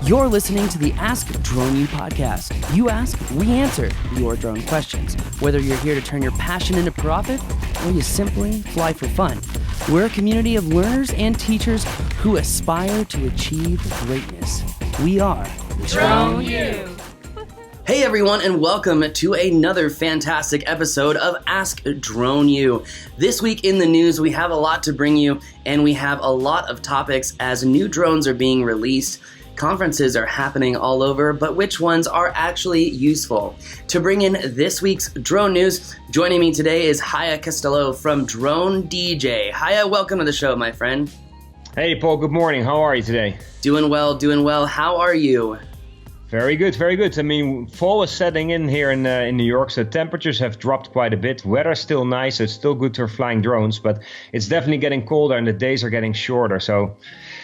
You're listening to the Ask Drone U podcast. You ask, we answer your drone questions. Whether you're here to turn your passion into profit or you simply fly for fun, we're a community of learners and teachers who aspire to achieve greatness. We are Drone U. Hey everyone, and welcome to another fantastic episode of Ask Drone U. This week in the news, we have a lot to bring you, and we have a lot of topics as new drones are being released. Conferences are happening all over, but which ones are actually useful? To bring in this week's drone news, joining me today is Haya Costello from Drone DJ. Haya, welcome to the show, my friend. Hey Paul, good morning. How are you today? Doing well, doing well. How are you? Very good, very good. I mean, fall is setting in here in New York, so temperatures have dropped quite a bit. Weather's still nice, so it's still good for flying drones, but it's definitely getting colder and the days are getting shorter. So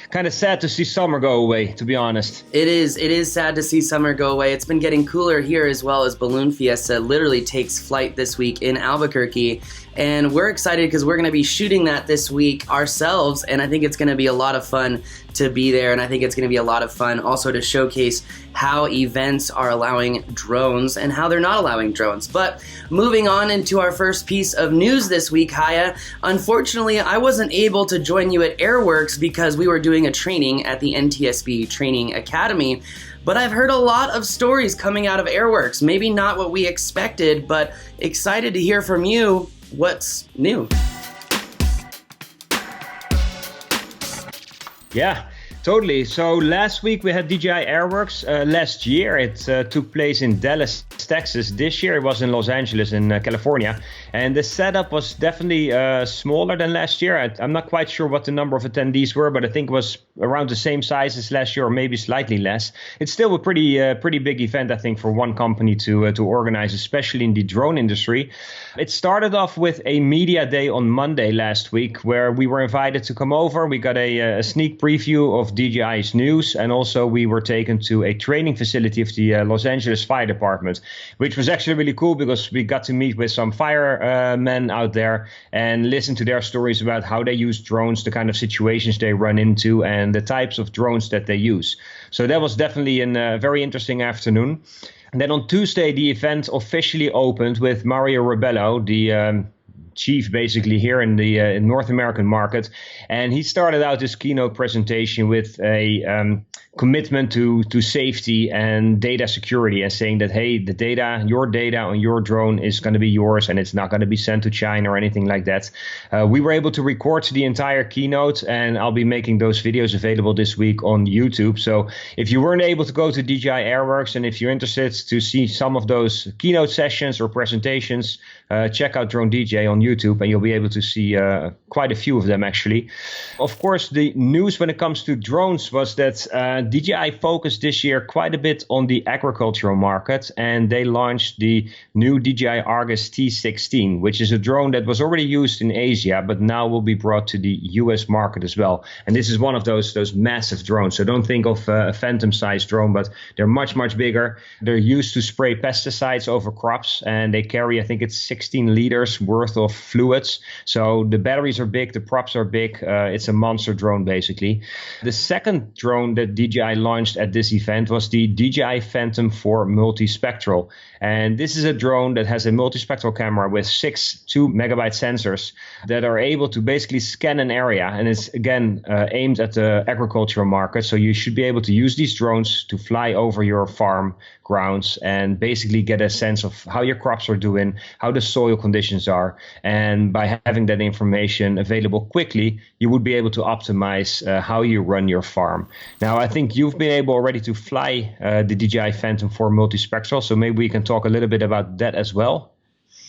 kind of sad to see summer go away, to be honest. It is sad to see summer go away. It's been getting cooler here as well, as Balloon Fiesta literally takes flight this week in Albuquerque. And we're excited because we're going to be shooting that this week ourselves, and I think it's going to be a lot of fun to be there, and I think it's going to be a lot of fun also to showcase how events are allowing drones and how they're not allowing drones. But moving on into our first piece of news this week, Haya, unfortunately I wasn't able to join you at Airworks because we were doing a training at the NTSB Training Academy. But I've heard a lot of stories coming out of Airworks, maybe not what we expected, but excited to hear from you. What's new? Yeah, totally. So last week we had DJI Airworks. Last year it took place in Dallas, Texas. This year it was in Los Angeles in California. And the setup was definitely smaller than last year. I'm not quite sure what the number of attendees were, but I think it was around the same size as last year, or maybe slightly less. It's still a pretty big event, I think, for one company to organize, especially in the drone industry. It started off with a media day on Monday last week, where we were invited to come over. We got a sneak preview of DJI's news, and also we were taken to a training facility of the Los Angeles Fire Department, which was actually really cool because we got to meet with some firemen out there and listen to their stories about how they use drones, the kind of situations they run into, and the types of drones that they use. So that was definitely a very interesting afternoon. And then on Tuesday, the event officially opened with Mario Rebello, the chief basically here in the North American market. And he started out his keynote presentation with a commitment to safety and data security, and saying that, hey, your data on your drone is going to be yours and it's not going to be sent to China or anything like that. We were able to record the entire keynote, and I'll be making those videos available this week on YouTube. So if you weren't able to go to DJI Airworks, and if you're interested to see some of those keynote sessions or presentations, check out Drone DJ on YouTube, and you'll be able to see quite a few of them actually. Of course, the news when it comes to drones was that DJI focused this year quite a bit on the agricultural market, and they launched the new DJI Agras T16, which is a drone that was already used in Asia, but now will be brought to the US market as well. And this is one of those massive drones. So don't think of a phantom-sized drone, but they're much, much bigger. They're used to spray pesticides over crops, and they carry, I think it's 16 liters worth of fluids. So the batteries are big, the props are big. It's a monster drone, basically. The second drone that DJI launched at this event was the DJI Phantom 4 Multispectral. And this is a drone that has a multispectral camera with 6 2-megabyte sensors that are able to basically scan an area. And it's, again, aimed at the agricultural market. So you should be able to use these drones to fly over your farm grounds and basically get a sense of how your crops are doing, how the soil conditions are. And by having that information available quickly, you would be able to optimize how you run your farm. Now, I think you've been able already to fly the DJI Phantom 4 Multispectral, so maybe we can talk a little bit about that as well.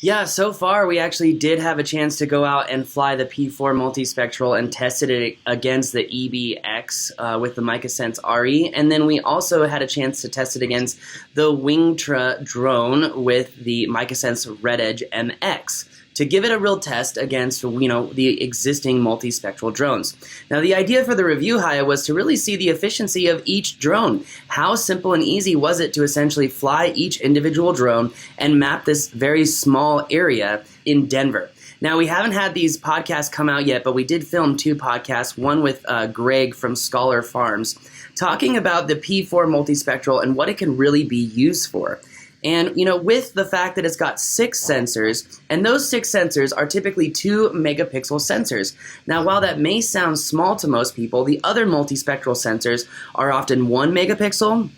Yeah, so far we actually did have a chance to go out and fly the P4 Multispectral and tested it against the EBX with the MicaSense RE, and then we also had a chance to test it against the Wingtra drone with the MicaSense Red Edge MX. to give it a real test against, the existing multispectral drones. Now, the idea for the review, Haya, was to really see the efficiency of each drone. How simple and easy was it to essentially fly each individual drone and map this very small area in Denver? Now, we haven't had these podcasts come out yet, but we did film 2 podcasts, one with Greg from Scholar Farms. talking about the P4 Multispectral and what it can really be used for. And, with the fact that it's got 6 sensors, and those 6 sensors are typically 2 megapixel sensors. Now, while that may sound small to most people, the other multispectral sensors are often 1 megapixel,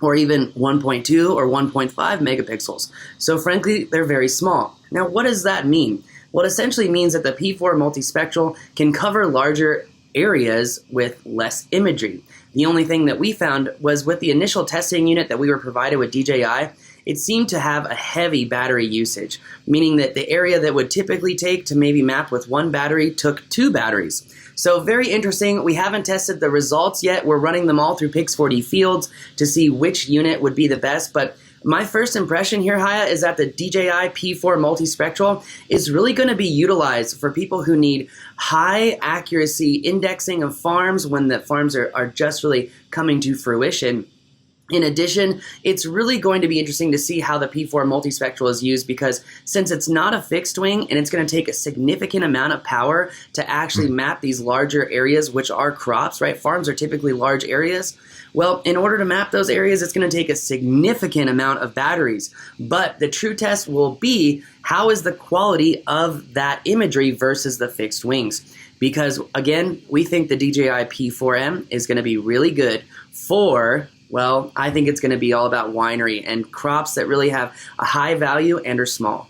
or even 1.2 or 1.5 megapixels. So frankly, they're very small. Now, what does that mean? Well, it essentially means that the P4 Multispectral can cover larger areas with less imagery. The only thing that we found was with the initial testing unit that we were provided with DJI, it seemed to have a heavy battery usage, meaning that the area that would typically take to maybe map with 1 battery took 2 batteries. So very interesting. We haven't tested the results yet. We're running them all through Pix4D Fields to see which unit would be the best. But my first impression here, Haya, is that the DJI P4 Multispectral is really going to be utilized for people who need high accuracy indexing of farms when the farms are just really coming to fruition. In addition, it's really going to be interesting to see how the P4 Multispectral is used, because since it's not a fixed wing and it's going to take a significant amount of power to actually map these larger areas, which are crops, right? Farms are typically large areas. Well, in order to map those areas, it's going to take a significant amount of batteries. But the true test will be, how is the quality of that imagery versus the fixed wings? Because again, we think the DJI P4M is going to be really good for, well, I think it's going to be all about winery and crops that really have a high value and are small.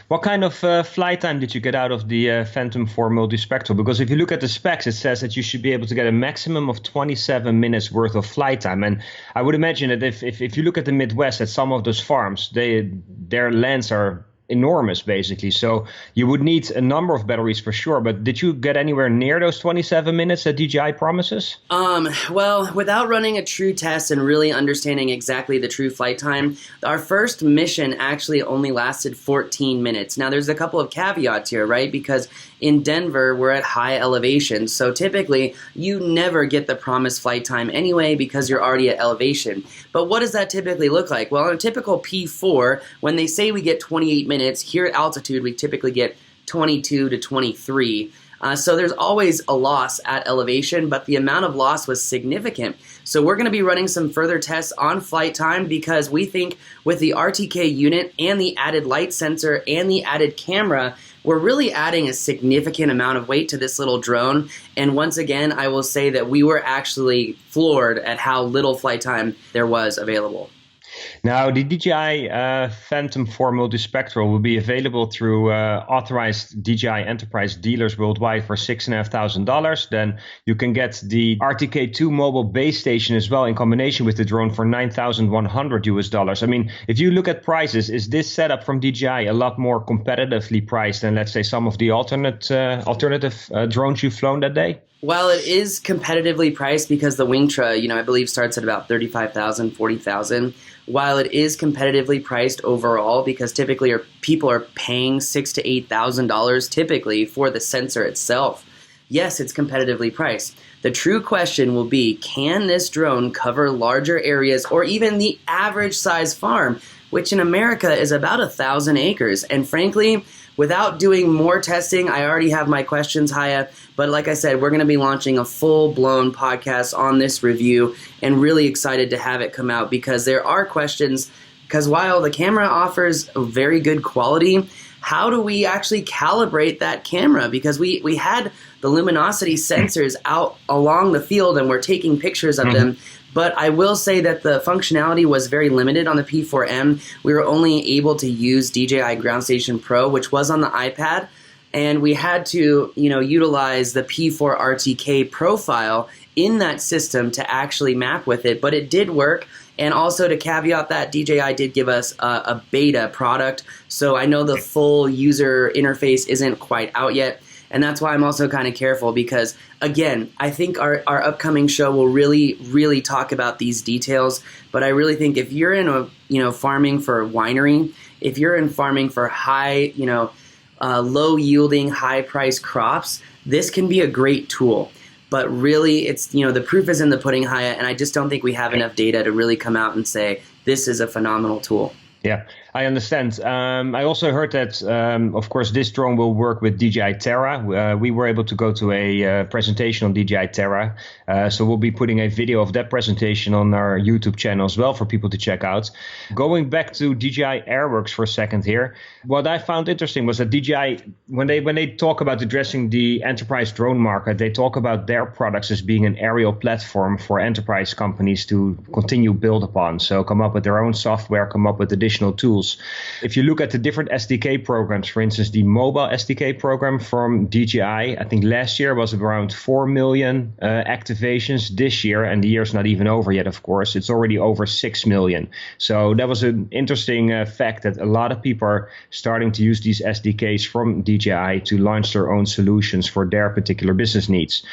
What kind of flight time did you get out of the Phantom 4 Multispectral? Because if you look at the specs, it says that you should be able to get a maximum of 27 minutes worth of flight time. And I would imagine that if you look at the Midwest, at some of those farms, their lands are enormous, basically. So you would need a number of batteries for sure. But did you get anywhere near those 27 minutes that DJI promises? Well, without running a true test and really understanding exactly the true flight time, our first mission actually only lasted 14 minutes. Now, there's a couple of caveats here, right? Because in Denver, we're at high elevation. So typically, you never get the promised flight time anyway because you're already at elevation. But what does that typically look like? Well, on a typical P4, when they say we get 28 minutes, here at altitude, we typically get 22 to 23. So there's always a loss at elevation, but the amount of loss was significant. So we're going to be running some further tests on flight time, because we think with the RTK unit and the added light sensor and the added camera, we're really adding a significant amount of weight to this little drone. And once again, I will say that we were actually floored at how little flight time there was available. Now, the DJI Phantom 4 Multispectral will be available through authorized DJI Enterprise dealers worldwide for $6,500. Then you can get the RTK2 mobile base station as well in combination with the drone for $9,100 US. I mean, if you look at prices, is this setup from DJI a lot more competitively priced than, let's say, some of the alternative drones you've flown that day? Well, it is competitively priced because the Wingtra, I believe starts at about $35,000, $40,000. While it is competitively priced overall, because typically people are paying $6,000 to $8,000 typically for the sensor itself, yes, it's competitively priced. The true question will be, can this drone cover larger areas or even the average size farm, which in America is about 1,000 acres? And frankly, without doing more testing, I already have my questions, Haya. But like I said, we're going to be launching a full-blown podcast on this review, and really excited to have it come out, because there are questions. Because while the camera offers a very good quality, how do we actually calibrate that camera? Because we had the luminosity sensors out along the field and we're taking pictures of them. But I will say that the functionality was very limited on the P4M. We were only able to use DJI Ground Station Pro, which was on the iPad. And we had to, utilize the P4 RTK profile in that system to actually map with it. But it did work. And also to caveat that, DJI did give us a beta product. So I know the full user interface isn't quite out yet. And that's why I'm also kind of careful, because, again, I think our upcoming show will really, really talk about these details. But I really think if you're in farming for winery, if you're in farming for high, low-yielding, high-priced crops, this can be a great tool. But really, it's, the proof is in the pudding, Haya, and I just don't think we have enough data to really come out and say this is a phenomenal tool. Yeah. I understand. I also heard that, of course, this drone will work with DJI Terra. We were able to go to a presentation on DJI Terra. So we'll be putting a video of that presentation on our YouTube channel as well for people to check out. Going back to DJI Airworks for a second here, what I found interesting was that DJI, when they talk about addressing the enterprise drone market, they talk about their products as being an aerial platform for enterprise companies to continue build upon. So come up with their own software, come up with additional tools. If you look at the different SDK programs, for instance, the mobile SDK program from DJI, I think last year was around 4 million activations. This year, and the year's not even over yet, of course, it's already over 6 million. So that was an interesting fact that a lot of people are starting to use these SDKs from DJI to launch their own solutions for their particular business needs.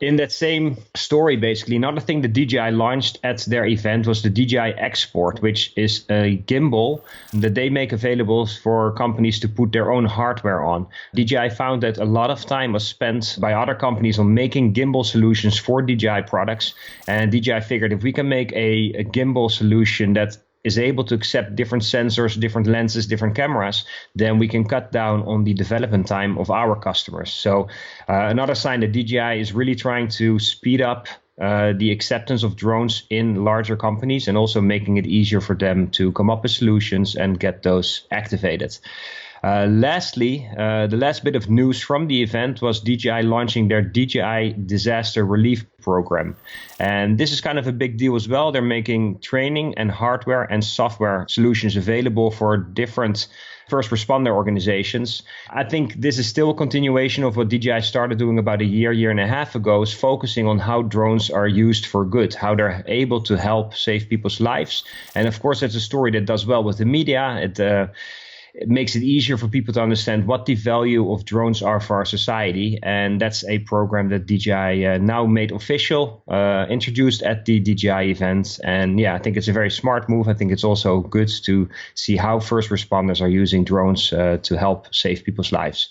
In that same story, basically, another thing that DJI launched at their event was the DJI X-Port, which is a gimbal that they make available for companies to put their own hardware on. DJI found that a lot of time was spent by other companies on making gimbal solutions for DJI products. And DJI figured if we can make a gimbal solution that is able to accept different sensors, different lenses, different cameras, then we can cut down on the development time of our customers. So another sign that DJI is really trying to speed up the acceptance of drones in larger companies and also making it easier for them to come up with solutions and get those activated. Lastly, the last bit of news from the event was DJI launching their DJI Disaster Relief Program. And this is kind of a big deal as well. They're making training and hardware and software solutions available for different first responder organizations. I think this is still a continuation of what DJI started doing about a year and a half ago, is focusing on how drones are used for good, how they're able to help save people's lives. And of course, that's a story that does well with the media. It makes it easier for people to understand what the value of drones are for our society. And that's a program that DJI now made official, introduced at the DJI event. And yeah, I think it's a very smart move. I think it's also good to see how first responders are using drones to help save people's lives.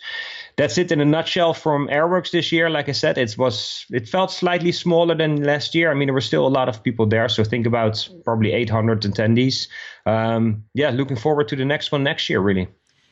That's it in a nutshell from Airworks this year. Like I said, it felt slightly smaller than last year. I mean, there were still a lot of people there. So think about probably 800 attendees. Looking forward to the next one next year, really.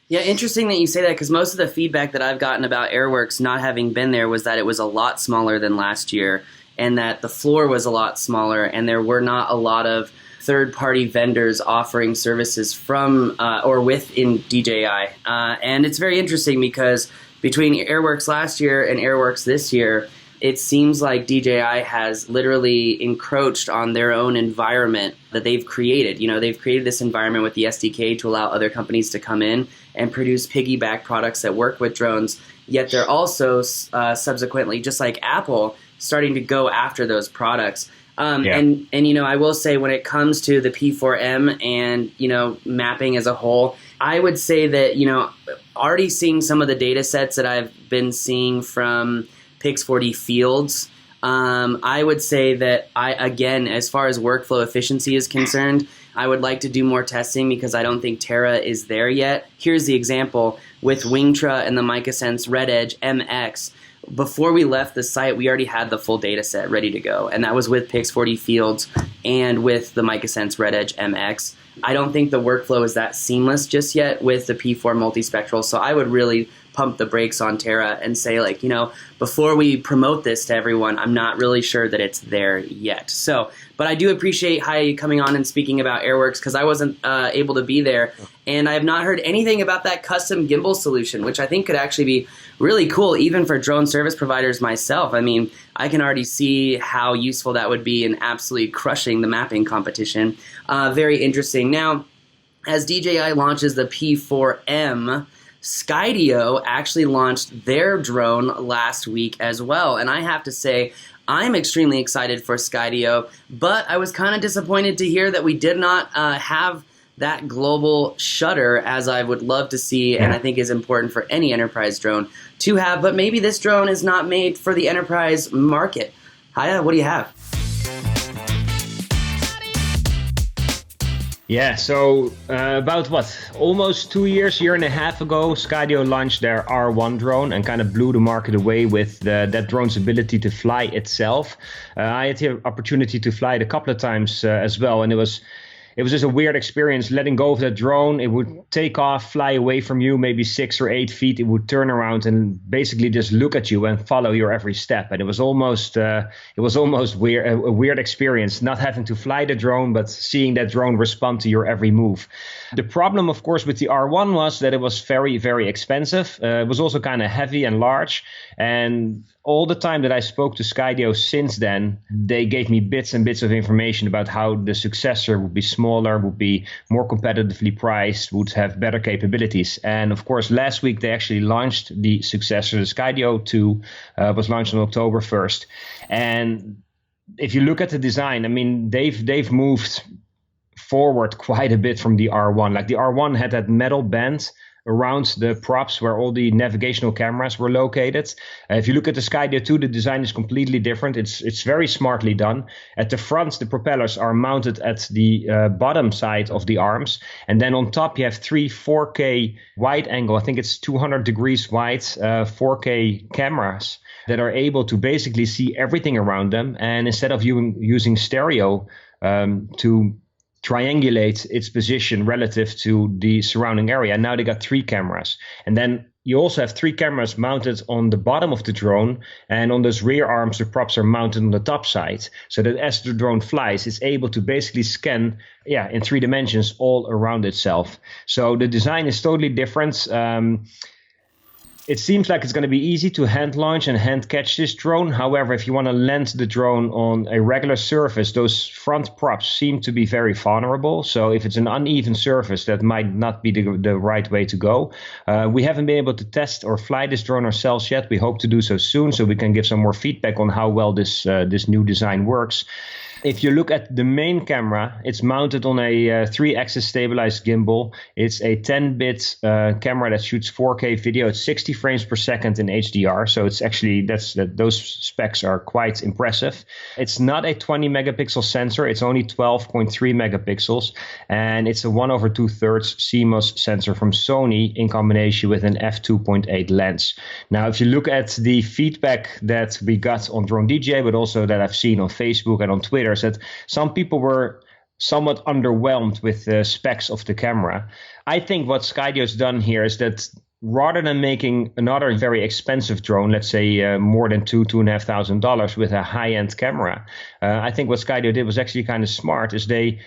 Yeah, interesting that you say that, because most of the feedback that I've gotten about Airworks not having been there was that it was a lot smaller than last year, and that the floor was a lot smaller, and there were not a lot of third-party vendors offering services from or within DJI. And it's very interesting because between Airworks last year and Airworks this year, it seems like DJI has literally encroached on their own environment that they've created. You know, they've created this environment with the SDK to allow other companies to come in and produce piggyback products that work with drones, yet they're also subsequently, just like Apple, starting to go after those products. And you know, I will say when it comes to the P4M and, you know, mapping as a whole, I would say that, you know, already seeing some of the data sets that I've been seeing from Pix4D fields, I would say that again, as far as workflow efficiency is concerned, I would like to do more testing because I don't think Terra is there yet. Here's the example with Wingtra and the MicaSense Red Edge MX. Before we left the site, we already had the full data set ready to go, and that was with Pix4D fields and with the MicaSense Red Edge MX. I don't think the workflow is that seamless just yet with the P4 Multispectral, so I would really pump the brakes on Terra and say, like, you know, before we promote this to everyone, I'm not really sure that it's there yet. So, but I do appreciate Hai coming on and speaking about Airworks because I wasn't able to be there, and I have not heard anything about that custom gimbal solution, which I think could actually be really cool, even for drone service providers myself. I mean, I can already see how useful that would be in absolutely crushing the mapping competition. Very interesting. Now, as DJI launches the P4M, Skydio actually launched their drone last week as well, and I have to say, I'm extremely excited for Skydio, but I was kind of disappointed to hear that we did not have that global shutter as I would love to see, and I think is important for any enterprise drone to have, but maybe this drone is not made for the enterprise market. Haya, what do you have? Yeah, so about almost 2 years, year and a half ago, Skydio launched their R1 drone and kind of blew the market away with that drone's ability to fly itself. I had the opportunity to fly it a couple of times as well, and it was it was just a weird experience letting go of that drone. It would take off, fly away from you, maybe 6 or 8 feet. It would turn around and basically just look at you and follow your every step. And it was almost weird, a weird experience, not having to fly the drone, but seeing that drone respond to your every move. The problem, of course, with the R1 was that it was very, very expensive. It was also kind of heavy and large. And all the time that I spoke to Skydio since then, they gave me bits and bits of information about how the successor would be smaller, would be more competitively priced, would have better capabilities. And of course, last week they actually launched the successor. The Skydio 2 was launched on October 1st. And if you look at the design, I mean, they've moved forward quite a bit from the R1. Like the R1 had that metal band around the props where all the navigational cameras were located. If you look at the Skydio 2, the design is completely different. It's very smartly done. At the front, the propellers are mounted at the bottom side of the arms. And then on top, you have 3 4K wide angle. I think it's 200 degrees wide 4K cameras that are able to basically see everything around them. And instead of using stereo to triangulate its position relative to the surrounding area, now they got 3 cameras. And then you also have 3 cameras mounted on the bottom of the drone, and on those rear arms the props are mounted on the top side, so that as the drone flies it's able to basically scan in 3 dimensions all around itself. So the design is totally different. It seems like it's going to be easy to hand launch and hand catch this drone. However, if you want to land the drone on a regular surface, those front props seem to be very vulnerable. So if it's an uneven surface, that might not be the right way to go. We haven't been able to test or fly this drone ourselves yet. We hope to do so soon, so we can give some more feedback on how well this new design works. If you look at the main camera, it's mounted on a 3-axis stabilized gimbal. It's a 10-bit camera that shoots 4K video. It's 60 frames per second in HDR. So it's actually, those specs are quite impressive. It's not a 20 megapixel sensor. It's only 12.3 megapixels. And it's a 1/2/3 CMOS sensor from Sony in combination with an f2.8 lens. Now, if you look at the feedback that we got on Drone DJ, but also that I've seen on Facebook and on Twitter, that some people were somewhat underwhelmed with the specs of the camera. I think what Skydio's done here is that rather than making another very expensive drone, let's say more than $2,500 with a high-end camera, I think what Skydio did was actually kind of smart, is they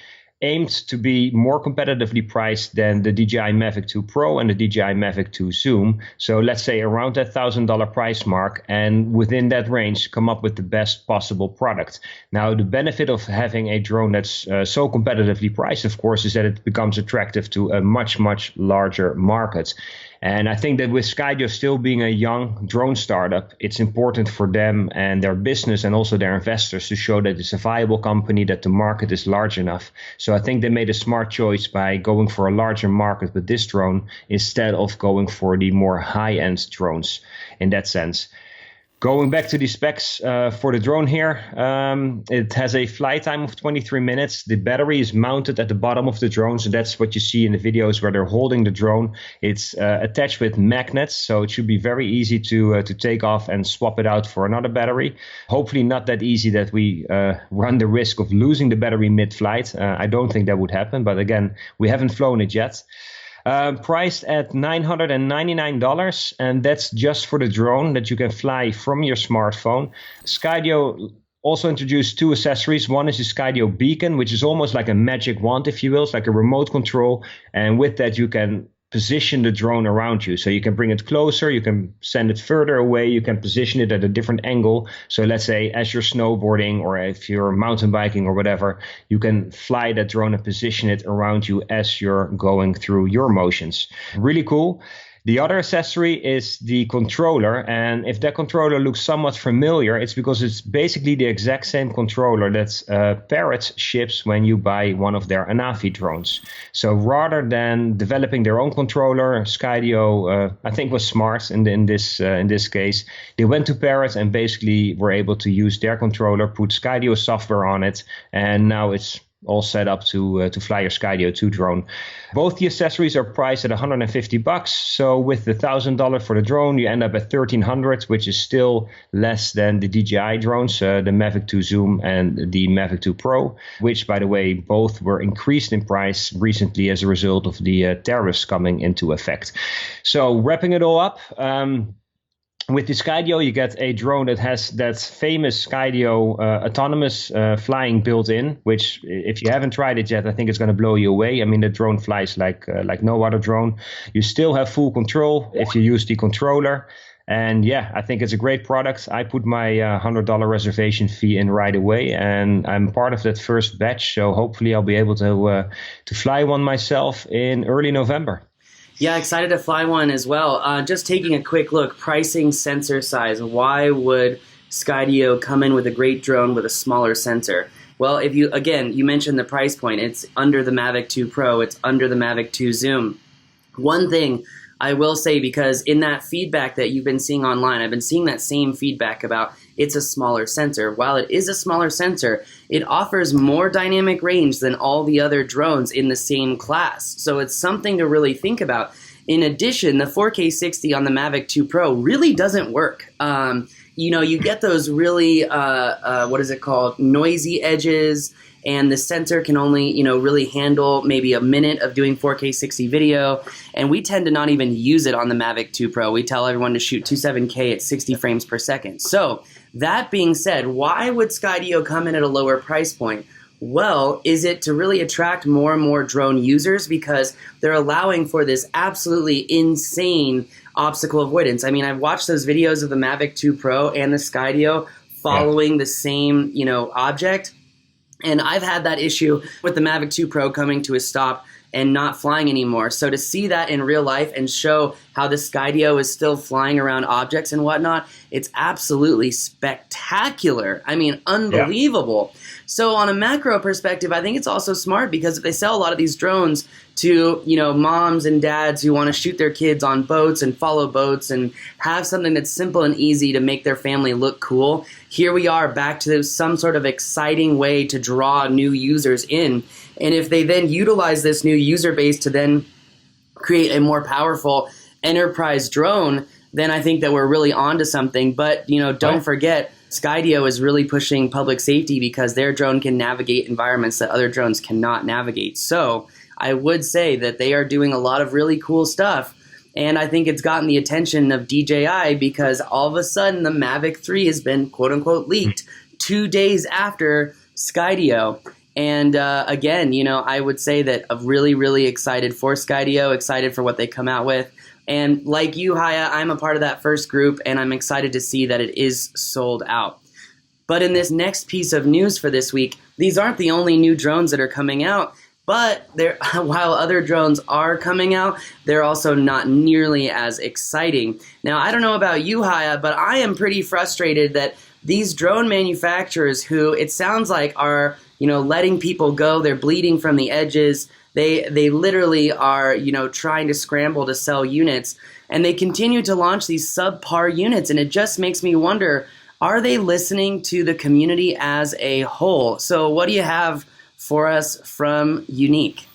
aimed to be more competitively priced than the DJI Mavic 2 Pro and the DJI Mavic 2 Zoom. So let's say around that $1,000 price mark, and within that range come up with the best possible product. Now, the benefit of having a drone that's so competitively priced, of course, is that it becomes attractive to a much, much larger market. And I think that with Skydio still being a young drone startup, it's important for them and their business and also their investors to show that it's a viable company, that the market is large enough. So I think they made a smart choice by going for a larger market with this drone instead of going for the more high-end drones in that sense. Going back to the specs for the drone here, it has a flight time of 23 minutes. The battery is mounted at the bottom of the drone, so that's what you see in the videos where they're holding the drone. It's attached with magnets, so it should be very easy to take off and swap it out for another battery. Hopefully not that easy that we run the risk of losing the battery mid-flight. I don't think that would happen, but again, we haven't flown it yet. Priced at $999, and that's just for the drone that you can fly from your smartphone. Skydio also introduced 2 accessories. One is the Skydio Beacon, which is almost like a magic wand, if you will. It's like a remote control, and with that you can position the drone around you. So you can bring it closer, you can send it further away, you can position it at a different angle. So let's say as you're snowboarding or if you're mountain biking or whatever, you can fly that drone and position it around you as you're going through your motions. Really cool. The other accessory is the controller, and if that controller looks somewhat familiar, it's because it's basically the exact same controller that Parrot ships when you buy one of their Anafi drones. So rather than developing their own controller, Skydio, I think, was smart in this case. They went to Parrot and basically were able to use their controller, put Skydio software on it, and now it's all set up to fly your Skydio 2 drone. Both the accessories are priced at $150. So with the $1,000 for the drone, you end up at $1,300, which is still less than the DJI drones, the Mavic 2 Zoom and the Mavic 2 Pro, which, by the way, both were increased in price recently as a result of the tariffs coming into effect. So wrapping it all up, with the Skydio, you get a drone that has that famous Skydio autonomous flying built in, which, if you haven't tried it yet, I think it's going to blow you away. I mean, the drone flies like no other drone. You still have full control if you use the controller. And yeah, I think it's a great product. I put my $100 reservation fee in right away, and I'm part of that first batch. So hopefully I'll be able to fly one myself in early November. Yeah, excited to fly one as well. Just taking a quick look, pricing, sensor size. Why would Skydio come in with a great drone with a smaller sensor? Well, if you mentioned the price point. It's under the Mavic 2 Pro. It's under the Mavic 2 Zoom. One thing I will say, because in that feedback that you've been seeing online, I've been seeing that same feedback about it's a smaller sensor. While it is a smaller sensor, it offers more dynamic range than all the other drones in the same class. So it's something to really think about. In addition, the 4K 60 on the Mavic 2 Pro really doesn't work. You get those really, noisy edges, and the sensor can only, really handle maybe a minute of doing 4K 60 video. And we tend to not even use it on the Mavic 2 Pro. We tell everyone to shoot 27K at 60 frames per second. So that being said, why would Skydio come in at a lower price point? Well, is it to really attract more and more drone users because they're allowing for this absolutely insane obstacle avoidance? I mean, I've watched those videos of the Mavic 2 Pro and the Skydio following the same, object. And I've had that issue with the Mavic 2 Pro coming to a stop and not flying anymore. So to see that in real life and show how the Skydio is still flying around objects and whatnot, it's absolutely spectacular. I mean, unbelievable. Yeah. So on a macro perspective, I think it's also smart because if they sell a lot of these drones to, moms and dads who want to shoot their kids on boats and follow boats and have something that's simple and easy to make their family look cool, here we are back to some sort of exciting way to draw new users in. And if they then utilize this new user base to then create a more powerful enterprise drone, then I think that we're really onto something. But, don't forget, Skydio is really pushing public safety because their drone can navigate environments that other drones cannot navigate. So I would say that they are doing a lot of really cool stuff. And I think it's gotten the attention of DJI because all of a sudden the Mavic 3 has been quote unquote leaked 2 days after Skydio. And again, I would say that I'm really, really excited for Skydio, excited for what they come out with. And like you, Haya, I'm a part of that first group, and I'm excited to see that it is sold out. But in this next piece of news for this week, these aren't the only new drones that are coming out. But while other drones are coming out, they're also not nearly as exciting. Now, I don't know about you, Haya, but I am pretty frustrated that these drone manufacturers who it sounds like are letting people go, they're bleeding from the edges. They literally are, trying to scramble to sell units, and they continue to launch these subpar units. And it just makes me wonder, are they listening to the community as a whole? So what do you have for us from Yuneec?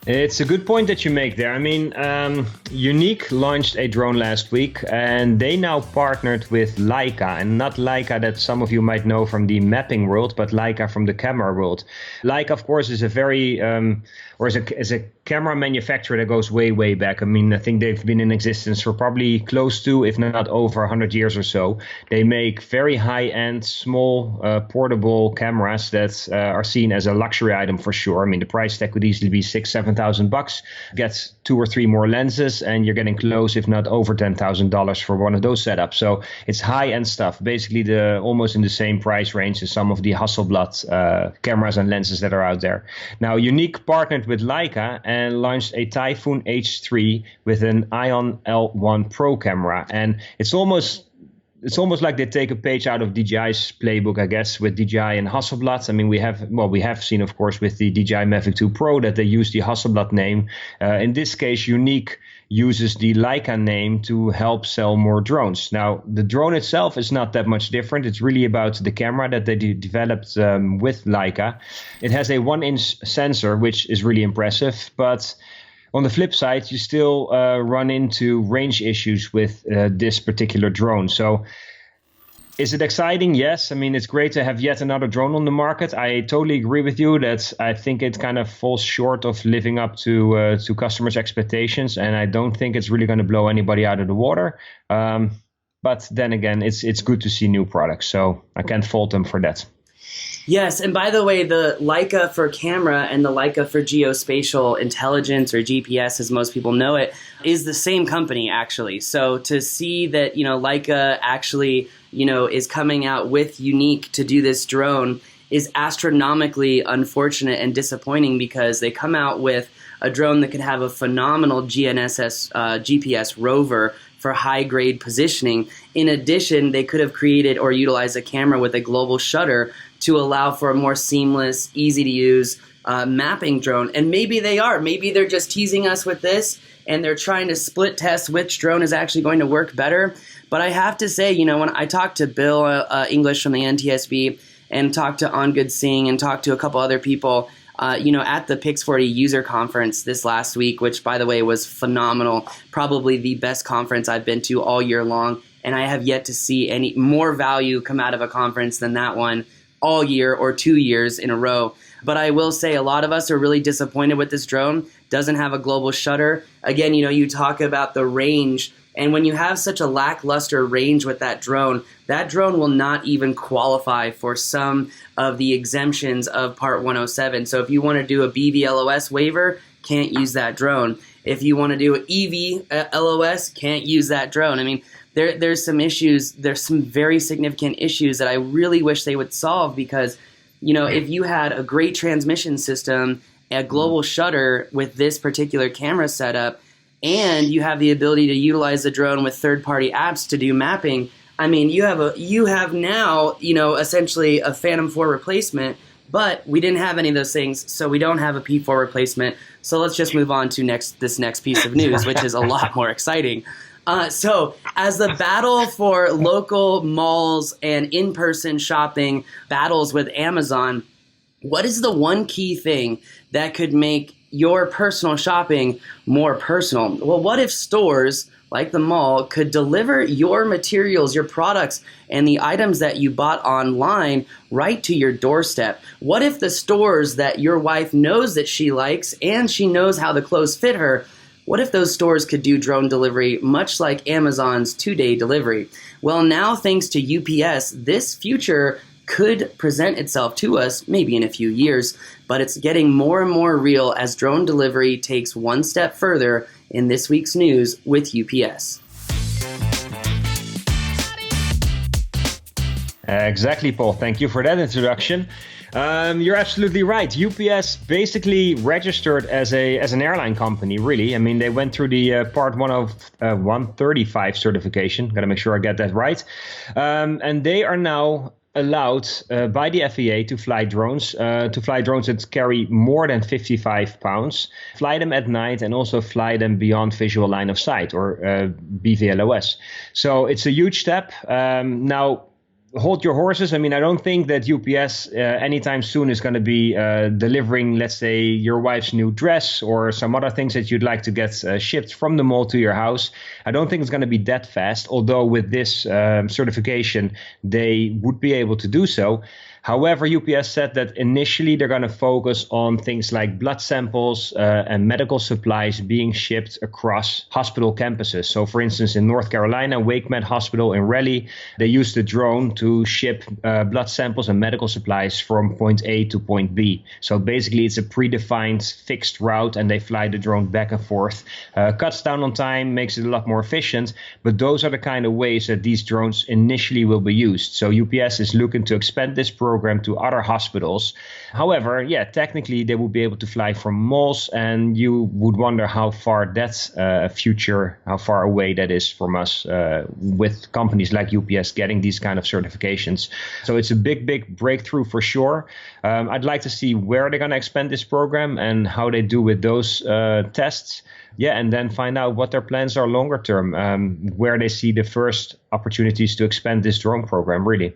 It's a good point that you make there. I mean, Yuneec launched a drone last week, and they now partnered with Leica, and not Leica that some of you might know from the mapping world, but Leica from the camera world. Leica, of course, is a very, is a camera manufacturer that goes way, way back. I mean, I think they've been in existence for probably close to, if not over 100 years or so. They make very high-end, small, portable cameras that are seen as a luxury item for sure. I mean, the price tag could easily be $6,000-$7,000. Get 2 or 3 more lenses, and you're getting close, if not over $10,000 for one of those setups. So it's high-end stuff, basically almost in the same price range as some of the Hasselblad cameras and lenses that are out there. Now, Yuneec partnered with Leica and launched a Typhoon H3 with an Ion L1 Pro camera, and it's almost it's almost like they take a page out of DJI's playbook, I guess, with DJI and Hasselblad. I mean, we have seen, of course, with the DJI Mavic 2 Pro that they use the Hasselblad name. In this case, Yuneec uses the Leica name to help sell more drones. Now, the drone itself is not that much different. It's really about the camera that they developed with Leica. It has a 1-inch sensor, which is really impressive, but on the flip side, you still run into range issues with this particular drone. So is it exciting? Yes. I mean, it's great to have yet another drone on the market. I totally agree with you that I think it kind of falls short of living up to customers' expectations. And I don't think it's really going to blow anybody out of the water. But then again, it's good to see new products. So I can't fault them for that. Yes, and by the way, the Leica for camera and the Leica for geospatial intelligence, or GPS as most people know it, is the same company actually. So to see that, Leica actually, is coming out with Yuneec to do this drone is astronomically unfortunate and disappointing, because they come out with a drone that could have a phenomenal GNSS GPS rover for high-grade positioning. In addition, they could have created or utilized a camera with a global shutter to allow for a more seamless, easy-to-use mapping drone. And maybe they are. Maybe they're just teasing us with this, and they're trying to split test which drone is actually going to work better. But I have to say, when I talked to Bill English from the NTSB and talked to On Good Singh and talked to a couple other people, at the Pix40 user conference this last week, which, by the way, was phenomenal, probably the best conference I've been to all year long, and I have yet to see any more value come out of a conference than that one all year or 2 years in a row. But I will say a lot of us are really disappointed with this drone. Doesn't have a global shutter. Again, you talk about the range, and when you have such a lackluster range with that drone will not even qualify for some of the exemptions of Part 107. So if you want to do a BVLOS waiver, can't use that drone. If you want to do an EV LOS, can't use that drone. I mean, there's some issues. There's some very significant issues that I really wish they would solve, because, if you had a great transmission system, a global shutter with this particular camera setup, and you have the ability to utilize the drone with third-party apps to do mapping, I mean, you have now, essentially a Phantom 4 replacement, but we didn't have any of those things, so we don't have a P4 replacement. So let's just move on to this next piece of news, which is a lot more exciting. So as the battle for local malls and in-person shopping battles with Amazon, what is the one key thing that could make your personal shopping more personal? Well, what if stores like the mall could deliver your materials, your products, and the items that you bought online right to your doorstep? What if the stores that your wife knows that she likes and she knows how the clothes fit her, what if those stores could do drone delivery much like Amazon's 2-day delivery? Well, now thanks to UPS, this future could present itself to us maybe in a few years, but it's getting more and more real as drone delivery takes one step further in this week's news with UPS. Exactly, Paul. Thank you for that introduction. You're absolutely right. UPS basically registered as an airline company, really. I mean, they went through the Part 135 certification. Got to make sure I get that right. And they are now allowed by the FAA to fly drones that carry more than 55 pounds, fly them at night, and also fly them beyond visual line of sight, or BVLOS. So it's a huge step. Now, hold your horses. I mean, I don't think that UPS anytime soon is going to be delivering, let's say, your wife's new dress or some other things that you'd like to get shipped from the mall to your house. I don't think it's going to be that fast, although with this certification, they would be able to do so. However, UPS said that initially they're going to focus on things like blood samples and medical supplies being shipped across hospital campuses. So, for instance, in North Carolina, WakeMed Hospital in Raleigh, they used the drone to ship blood samples and medical supplies from point A to point B. So basically, it's a predefined fixed route, and they fly the drone back and forth. Cuts down on time, makes it a lot more efficient. But those are the kind of ways that these drones initially will be used. So UPS is looking to expand this program program to other hospitals. However, yeah, technically they would be able to fly from malls, and you would wonder how far that's future, how far away that is from us with companies like UPS getting these kind of certifications. So it's a big breakthrough for sure. I'd like to see where they're going to expand this program and how they do with those tests. Yeah, and then find out what their plans are longer term, where they see the first opportunities to expand this drone program, really.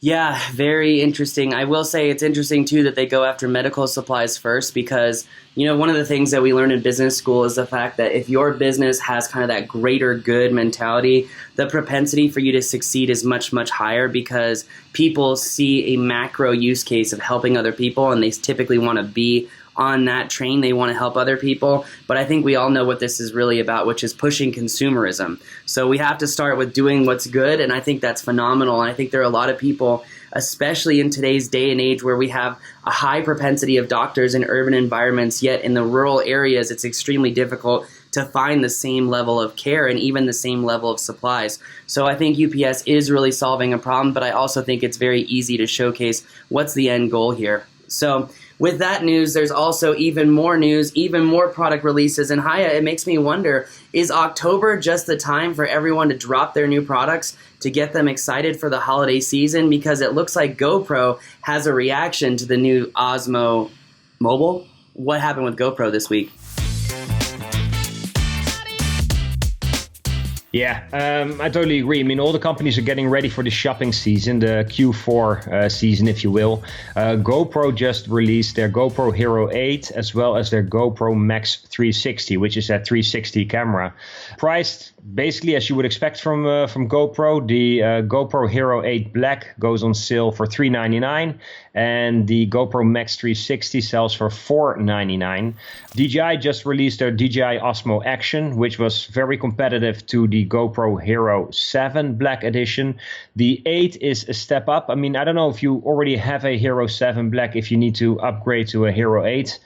Yeah, very interesting. I will say it's interesting, too, that they go after medical supplies first because, you know, one of the things that we learn in business school is the fact that if your business has kind of that greater good mentality, the propensity for you to succeed is much, much higher because people see a macro use case of helping other people, and they typically want to be on that train. They want to help other people. But I think we all know what this is really about, which is pushing consumerism. So we have to start with doing what's good, and I think that's phenomenal. And I think there are a lot of people, especially in today's day and age where we have a high propensity of doctors in urban environments, yet in the rural areas it's extremely difficult to find the same level of care and even the same level of supplies. So I think UPS is really solving a problem, but I also think it's very easy to showcase what's the end goal here. So with that news, there's also even more news, even more product releases. And Haya, it makes me wonder, is October just the time for everyone to drop their new products to get them excited for the holiday season? Because it looks like GoPro has a reaction to the new Osmo Mobile. What happened with GoPro this week? Yeah, I totally agree. I mean, all the companies are getting ready for the shopping season, the Q4 season, if you will. GoPro just released their GoPro Hero 8 as well as their GoPro Max360, which is that 360 camera. Priced basically as you would expect from GoPro. The GoPro Hero 8 Black goes on sale for $399, and the GoPro Max360 sells for $499. DJI just released their DJI Osmo Action, which was very competitive to the GoPro Hero 7 Black Edition. The 8 is a step up. I mean, I don't know if you already have a Hero 7 Black, if you need to upgrade to a Hero 8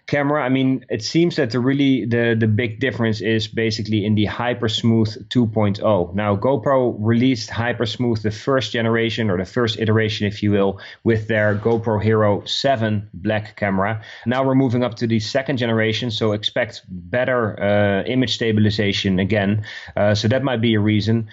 camera. I mean, it seems that the big difference is basically in the Hypersmooth 2.0. Now, GoPro released Hypersmooth, the first generation or the first iteration, if you will, with their GoPro Hero 7 Black camera. Now we're moving up to the second generation, so expect better image stabilization again. So that might be a reason.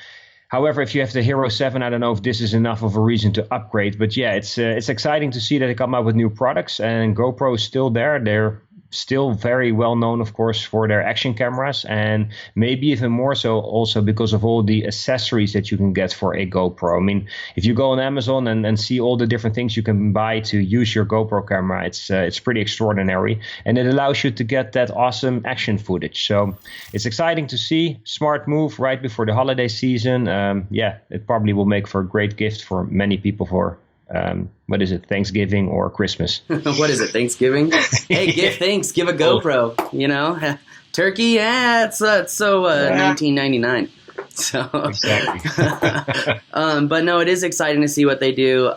However, if you have the Hero 7, I don't know if this is enough of a reason to upgrade. But yeah, it's exciting to see that they come out with new products, and GoPro is still there. They're still very well known, of course, for their action cameras, and maybe even more so also because of all the accessories that you can get for a GoPro. I mean, if you go on Amazon and see all the different things you can buy to use your GoPro camera, it's pretty extraordinary, and it allows you to get that awesome action footage. So it's exciting to see. Smart move right before the holiday season. Yeah, it probably will make for a great gift for many people for what is it, Thanksgiving or Christmas? What is it, Thanksgiving? Hey, give thanks, give a GoPro, you know? Turkey, yeah, it's so 1999. So, exactly. But no, it is exciting to see what they do.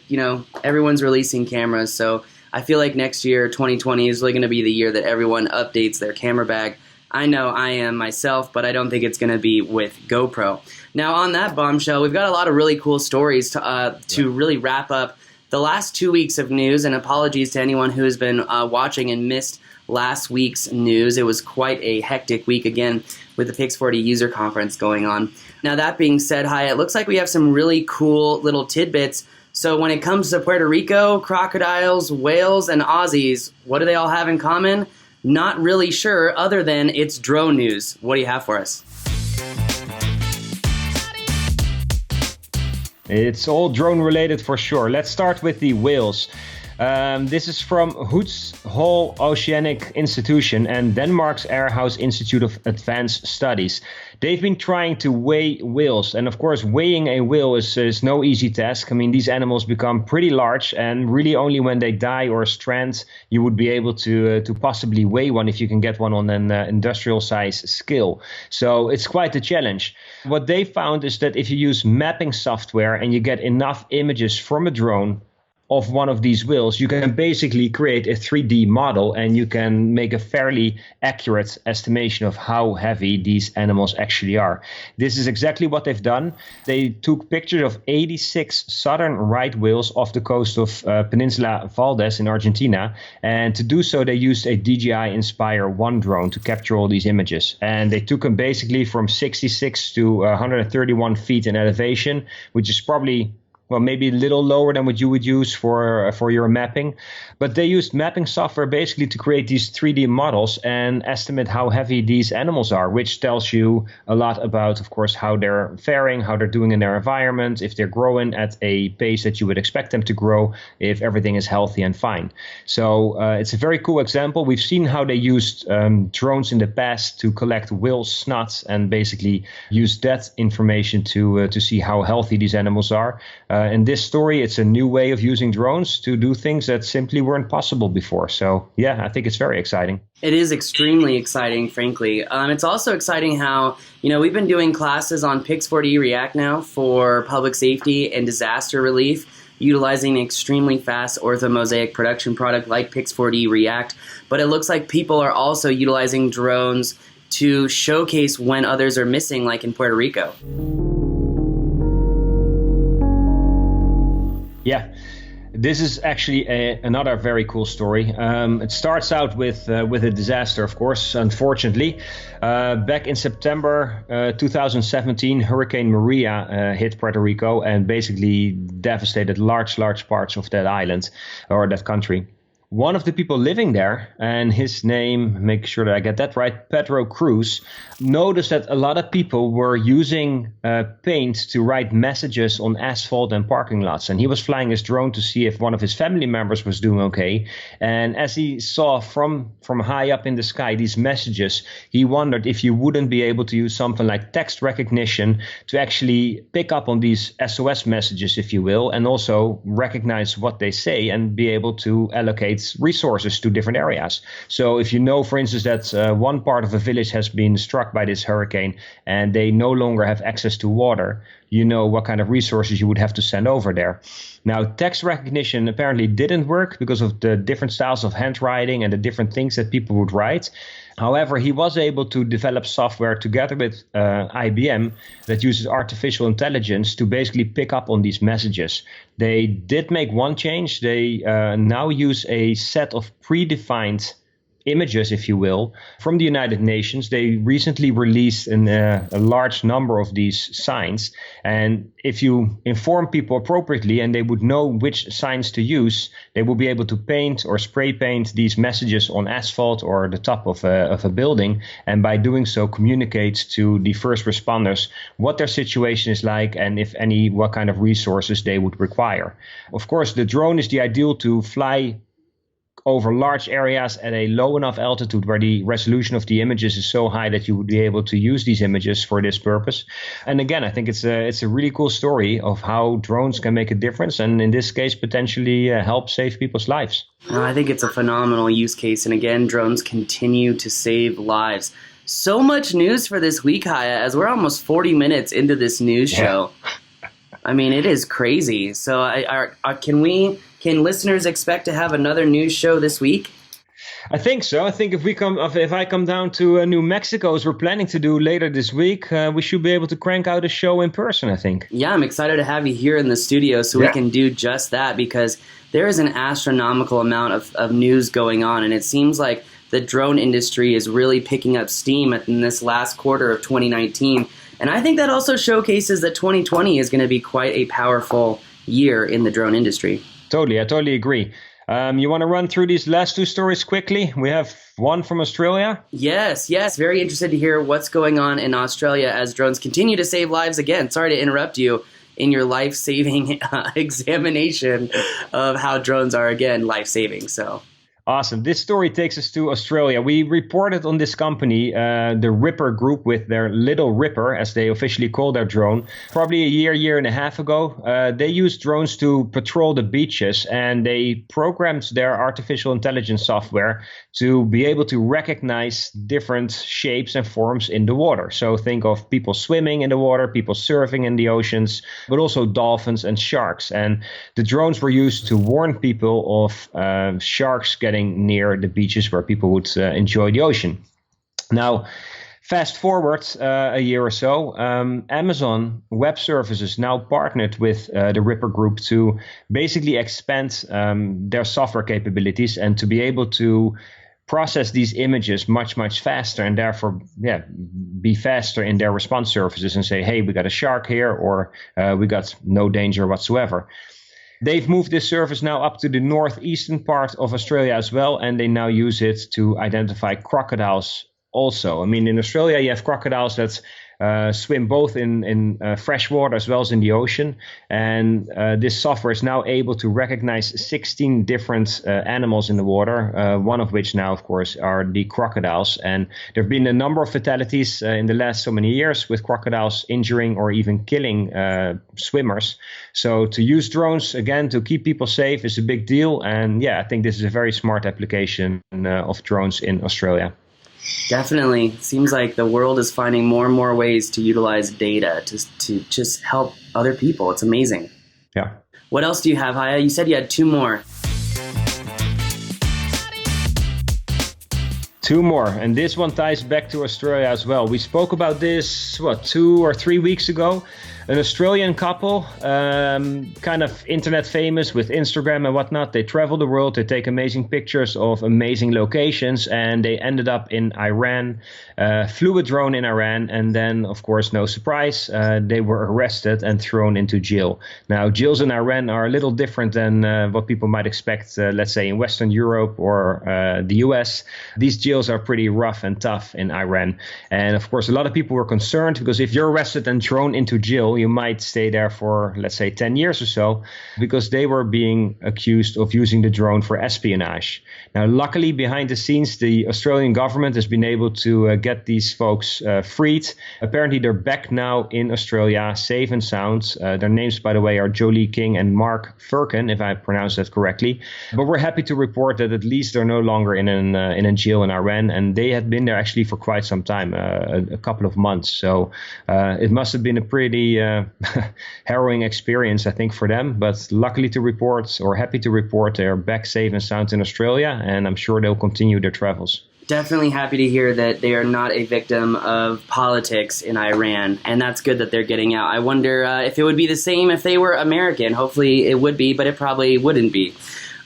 You know, everyone's releasing cameras, so I feel like next year, 2020, is really going to be the year that everyone updates their camera bag. I know I am myself, but I don't think it's going to be with GoPro. Now, on that bombshell, we've got a lot of really cool stories to really wrap up the last 2 weeks of news, and apologies to anyone who has been watching and missed last week's news. It was quite a hectic week again with the Pix40 user conference going on. Now, that being said, Hi, it looks like we have some really cool little tidbits. So when it comes to Puerto Rico, crocodiles, whales, and Aussies, what do they all have in common? Not really sure, other than it's drone news. What do you have for us? It's all drone related for sure. Let's start with the whales. This is from Hol Oceanic Institution and Denmark's Airhouse Institute of Advanced Studies. They've been trying to weigh whales, and of course weighing a whale is no easy task. I mean, these animals become pretty large, and really only when they die or strand you would be able to possibly weigh one, if you can get one on an industrial size scale. So it's quite a challenge. What they found is that if you use mapping software and you get enough images from a drone of one of these wheels, you can basically create a 3D model and you can make a fairly accurate estimation of how heavy these animals actually are. This is exactly what they've done. They took pictures of 86 southern right whales off the coast of Peninsula Valdez in Argentina. And to do so, they used a DJI Inspire 1 drone to capture all these images. And they took them basically from 66 to 131 feet in elevation, which is probably maybe a little lower than what you would use for your mapping. But they used mapping software basically to create these 3D models and estimate how heavy these animals are, which tells you a lot about, of course, how they're faring, how they're doing in their environment, if they're growing at a pace that you would expect them to grow, if everything is healthy and fine. So it's a very cool example. We've seen how they used drones in the past to collect whale snots and basically use that information to see how healthy these animals are. In this story, it's a new way of using drones to do things that simply weren't possible before. So, yeah, I think it's very exciting. It is extremely exciting, frankly. It's also exciting how, we've been doing classes on Pix4D React now for public safety and disaster relief, utilizing an extremely fast orthomosaic production product like Pix4D React. But it looks like people are also utilizing drones to showcase when others are missing, like in Puerto Rico. Yeah, this is actually another very cool story. It starts out with a disaster, of course, unfortunately. Back in September 2017, Hurricane Maria hit Puerto Rico and basically devastated large parts of that island or that country. One of the people living there, and his name, make sure that I get that right, Pedro Cruz, noticed that a lot of people were using paint to write messages on asphalt and parking lots. And he was flying his drone to see if one of his family members was doing okay. And as he saw from high up in the sky these messages, he wondered if you wouldn't be able to use something like text recognition to actually pick up on these SOS messages, if you will, and also recognize what they say and be able to allocate resources to different areas. So if you know, for instance, that one part of a village has been struck by this hurricane and they no longer have access to water, you know what kind of resources you would have to send over there. Now, text recognition apparently didn't work because of the different styles of handwriting and the different things that people would write. However, he was able to develop software together with IBM that uses artificial intelligence to basically pick up on these messages. They did make one change. They now use a set of predefined images, if you will, from the United Nations. They recently released a large number of these signs. And if you inform people appropriately and they would know which signs to use, they will be able to paint or spray paint these messages on asphalt or the top of a building. And by doing so, communicate to the first responders what their situation is like and if any, what kind of resources they would require. Of course, the drone is the ideal to fly over large areas at a low enough altitude where the resolution of the images is so high that you would be able to use these images for this purpose. And again, I think it's a really cool story of how drones can make a difference and in this case potentially help save people's lives. I think it's a phenomenal use case, and again, drones continue to save lives. So much news for this week, Haya, as we're almost 40 minutes into this news show. I mean, it is crazy. So can listeners expect to have another news show this week? I think so. I think if I come down to New Mexico, as we're planning to do later this week, we should be able to crank out a show in person, I think. Yeah, I'm excited to have you here in the studio so we can do just that, because there is an astronomical amount of news going on, and it seems like the drone industry is really picking up steam in this last quarter of 2019. And I think that also showcases that 2020 is going to be quite a powerful year in the drone industry. Totally, I totally agree. You want to run through these last two stories quickly? We have one from Australia. Yes. Very interested to hear what's going on in Australia as drones continue to save lives again. Sorry to interrupt you in your life-saving examination of how drones are, again, life-saving. So Awesome. This story takes us to Australia. We reported on this company, the Ripper Group, with their Little Ripper, as they officially call their drone, probably a year and a half ago. They used drones to patrol the beaches, and they programmed their artificial intelligence software to be able to recognize different shapes and forms in the water. So think of people swimming in the water, people surfing in the oceans, but also dolphins and sharks. And the drones were used to warn people of sharks getting near the beaches where people would enjoy the ocean. Now, fast forward a year or so, Amazon Web Services now partnered with the Ripper Group to basically expand their software capabilities and to be able to process these images much faster, and therefore be faster in their response services and say, hey, we got a shark here, or we got no danger whatsoever. They've moved this service now up to the northeastern part of Australia as well, and they now use it to identify crocodiles also. I mean, in Australia, you have crocodiles that swim both in fresh water as well as in the ocean. And this software is now able to recognize 16 different animals in the water, one of which now, of course, are the crocodiles. And there have been a number of fatalities in the last so many years with crocodiles injuring or even killing swimmers. So to use drones, again, to keep people safe is a big deal. And yeah, I think this is a very smart application of drones in Australia. Definitely. Seems like the world is finding more and more ways to utilize data to just help other people. It's amazing. Yeah. What else do you have, Haya? You said you had two more. Two more, and this one ties back to Australia as well. We spoke about this, 2 or 3 weeks ago. An Australian couple, kind of internet famous with Instagram and whatnot. They travel the world, they take amazing pictures of amazing locations, and they ended up in Iran, flew a drone in Iran, and then, of course, no surprise, they were arrested and thrown into jail. Now, jails in Iran are a little different than what people might expect, let's say, in Western Europe or the US. These jails are pretty rough and tough in Iran. And, of course, a lot of people were concerned because if you're arrested and thrown into jail, you might stay there for, let's say, 10 years or so, because they were being accused of using the drone for espionage. Now, luckily, behind the scenes, the Australian government has been able to get these folks freed. Apparently, they're back now in Australia, safe and sound. Their names, by the way, are Jolie King and Mark Firkin, if I pronounced that correctly. But we're happy to report that at least they're no longer in a jail in Iran, and they had been there actually for quite some time, a couple of months. So it must have been a pretty harrowing experience, I think, for them. But luckily to report, or happy to report, they're back safe and sound in Australia, and I'm sure they'll continue their travels. Definitely happy to hear that they are not a victim of politics in Iran, and that's good that they're getting out. I wonder if it would be the same if they were American. Hopefully it would be, but it probably wouldn't be.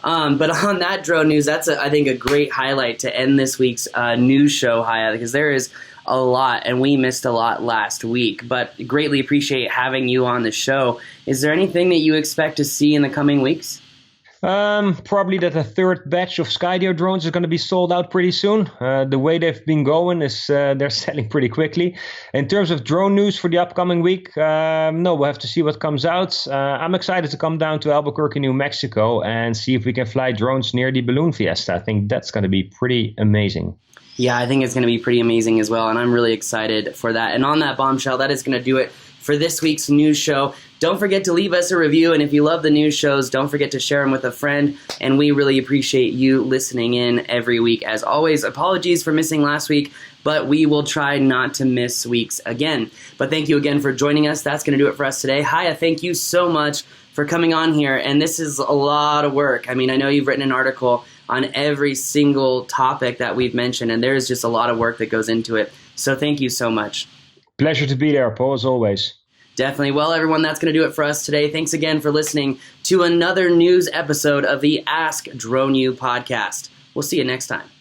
But on that drone news, that's, I think, a great highlight to end this week's news show, Haya, because there is a lot, and we missed a lot last week, but greatly appreciate having you on the show. Is there anything that you expect to see in the coming weeks? Probably that a third batch of Skydio drones is going to be sold out pretty soon. The way they've been going is they're selling pretty quickly. In terms of drone news for the upcoming week, no, we'll have to see what comes out. I'm excited to come down to Albuquerque, New Mexico, and see if we can fly drones near the balloon fiesta. I think that's going to be pretty amazing. Yeah, I think it's going to be pretty amazing as well, and I'm really excited for that. And on that bombshell, that is going to do it for this week's news show. Don't forget to leave us a review, and if you love the news shows, don't forget to share them with a friend, and we really appreciate you listening in every week. As always, apologies for missing last week, but we will try not to miss weeks again. But thank you again for joining us. That's going to do it for us today. Haya, thank you so much for coming on here, and this is a lot of work. I mean, I know you've written an article on every single topic that we've mentioned, and there's just a lot of work that goes into it. So thank you so much. Pleasure to be there, Paul, as always. Definitely. Well, everyone, that's going to do it for us today. Thanks again for listening to another news episode of the Ask Drone U podcast. We'll see you next time.